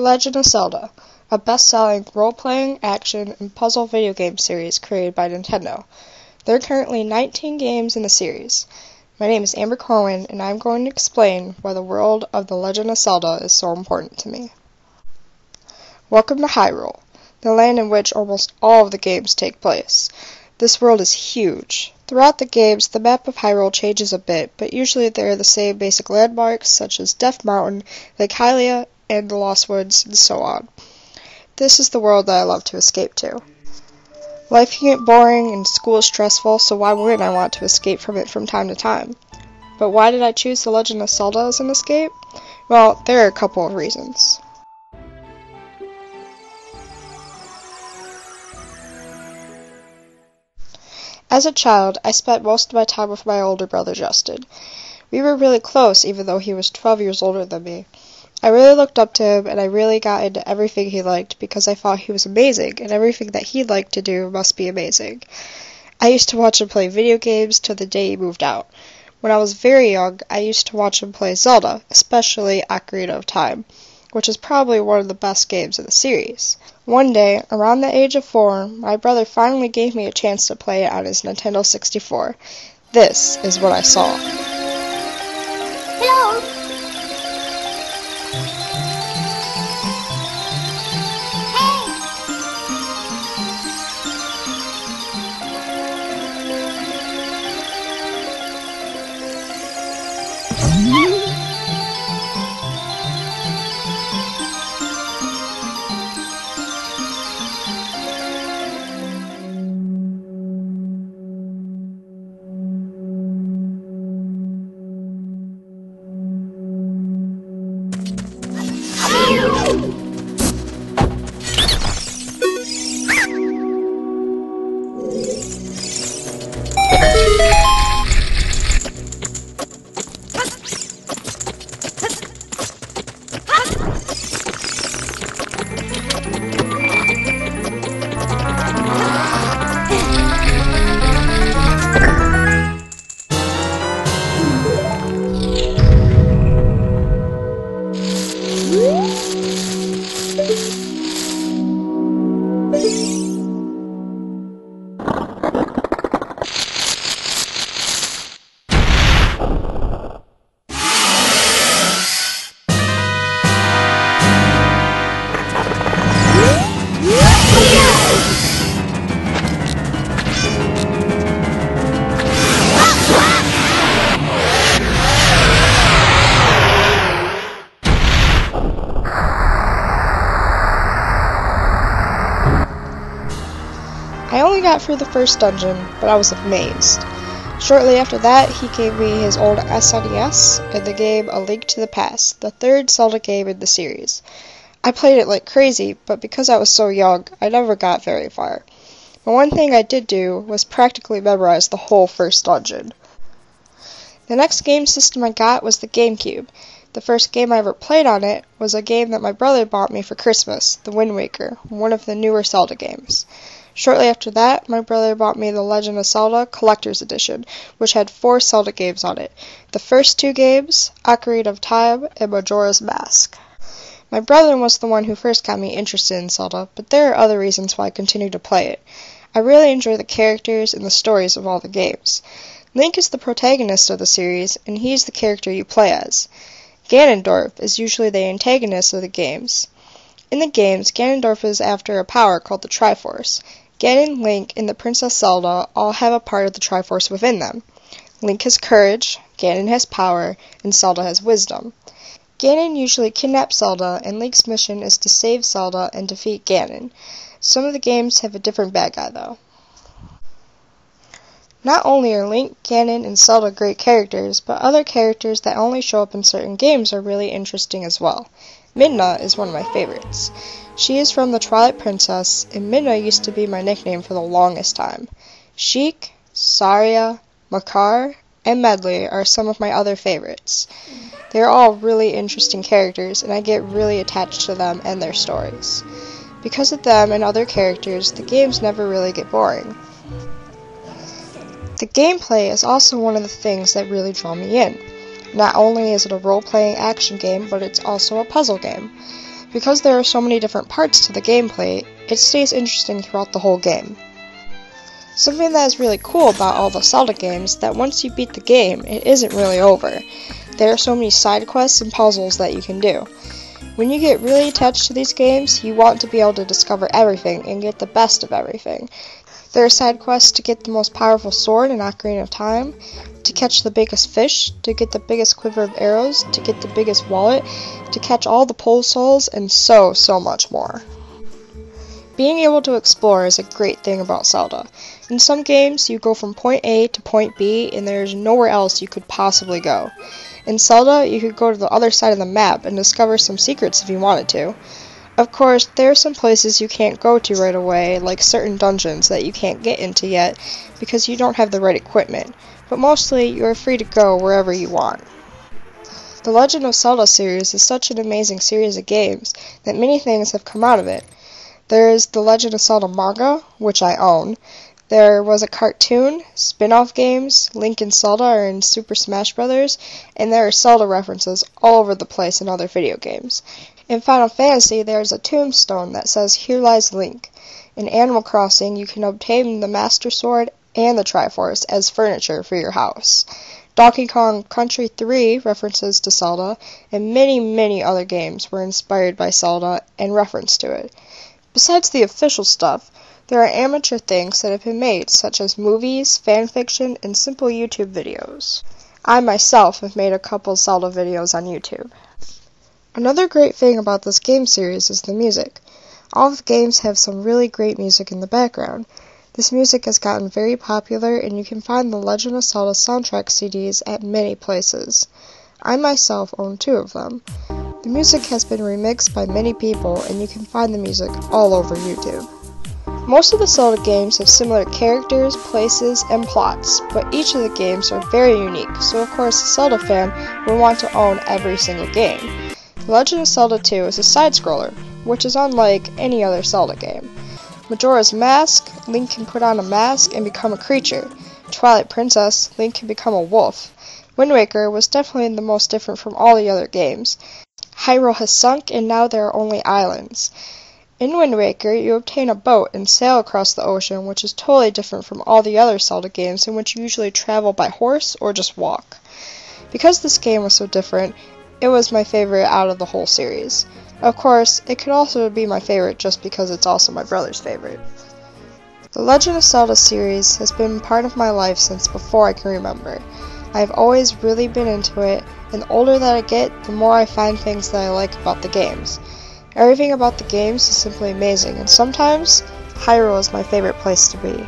Legend of Zelda, a best-selling role-playing, action, and puzzle video game series created by Nintendo. There are currently 19 games in the series. My name is Amber Corwin, and I'm going to explain why the world of The Legend of Zelda is so important to me. Welcome to Hyrule, the land in which almost all of the games take place. This world is huge. Throughout the games, the map of Hyrule changes a bit, but usually there are the same basic landmarks such as Death Mountain, Lake Hylia, and the Lost Woods, and so on. This is the world that I love to escape to. Life can get boring and school is stressful, so why wouldn't I want to escape from it from time to time? But why did I choose The Legend of Zelda as an escape? Well, there are a couple of reasons. As a child, I spent most of my time with my older brother Justin. We were really close, even though he was 12 years older than me. I really looked up to him, and I really got into everything he liked because I thought he was amazing, and everything that he liked to do must be amazing. I used to watch him play video games till the day he moved out. When I was very young, I used to watch him play Zelda, especially Ocarina of Time, which is probably one of the best games in the series. One day, around the age of 4, my brother finally gave me a chance to play it on his Nintendo 64. This is what I saw. Hello! I only got through the first dungeon, but I was amazed. Shortly after that, he gave me his old SNES and the game A Link to the Past, the third Zelda game in the series. I played it like crazy, but because I was so young, I never got very far. But one thing I did do was practically memorize the whole first dungeon. The next game system I got was the GameCube. The first game I ever played on it was a game that my brother bought me for Christmas, The Wind Waker, one of the newer Zelda games. Shortly after that, my brother bought me The Legend of Zelda Collector's Edition, which had 4 Zelda games on it. The first 2 games, Ocarina of Time and Majora's Mask. My brother was the one who first got me interested in Zelda, but there are other reasons why I continue to play it. I really enjoy the characters and the stories of all the games. Link is the protagonist of the series, and he's the character you play as. Ganondorf is usually the antagonist of the games. In the games, Ganondorf is after a power called the Triforce. Ganon, Link, and the Princess Zelda all have a part of the Triforce within them. Link has courage, Ganon has power, and Zelda has wisdom. Ganon usually kidnaps Zelda, and Link's mission is to save Zelda and defeat Ganon. Some of the games have a different bad guy, though. Not only are Link, Ganon, and Zelda great characters, but other characters that only show up in certain games are really interesting as well. Midna is one of my favorites. She is from the Twilight Princess, and Midna used to be my nickname for the longest time. Sheik, Saria, Makar, and Medley are some of my other favorites. They are all really interesting characters, and I get really attached to them and their stories. Because of them and other characters, the games never really get boring. The gameplay is also one of the things that really draw me in. Not only is it a role-playing action game, but it's also a puzzle game. Because there are so many different parts to the gameplay, it stays interesting throughout the whole game. Something that is really cool about all the Zelda games is that once you beat the game, it isn't really over. There are so many side quests and puzzles that you can do. When you get really attached to these games, you want to be able to discover everything and get the best of everything. There are side quests to get the most powerful sword in Ocarina of Time, to catch the biggest fish, to get the biggest quiver of arrows, to get the biggest wallet, to catch all the pole souls, and so much more. Being able to explore is a great thing about Zelda. In some games, you go from point A to point B, and there's nowhere else you could possibly go. In Zelda, you could go to the other side of the map and discover some secrets if you wanted to. Of course, there are some places you can't go to right away, like certain dungeons that you can't get into yet because you don't have the right equipment, but mostly you are free to go wherever you want. The Legend of Zelda series is such an amazing series of games that many things have come out of it. There is the Legend of Zelda manga, which I own. There was a cartoon, spin-off games, Link and Zelda are in Super Smash Bros., and there are Zelda references all over the place in other video games. In Final Fantasy, there is a tombstone that says, "Here lies Link." In Animal Crossing, you can obtain the Master Sword and the Triforce as furniture for your house. Donkey Kong Country 3 references to Zelda, and many other games were inspired by Zelda and reference to it. Besides the official stuff, there are amateur things that have been made, such as movies, fanfiction, and simple YouTube videos. I myself have made a couple Zelda videos on YouTube. Another great thing about this game series is the music. All of the games have some really great music in the background. This music has gotten very popular, and you can find the Legend of Zelda soundtrack CDs at many places. I myself own 2 of them. The music has been remixed by many people, and you can find the music all over YouTube. Most of the Zelda games have similar characters, places, and plots, but each of the games are very unique, so of course a Zelda fan will want to own every single game. The Legend of Zelda 2 is a side-scroller, which is unlike any other Zelda game. Majora's Mask, Link can put on a mask and become a creature. Twilight Princess, Link can become a wolf. Wind Waker was definitely the most different from all the other games. Hyrule has sunk, and now there are only islands. In Wind Waker, you obtain a boat and sail across the ocean, which is totally different from all the other Zelda games in which you usually travel by horse or just walk. Because this game was so different, it was my favorite out of the whole series. Of course, it could also be my favorite just because it's also my brother's favorite. The Legend of Zelda series has been part of my life since before I can remember. I've always really been into it, and the older that I get, the more I find things that I like about the games. Everything about the games is simply amazing, and sometimes, Hyrule is my favorite place to be.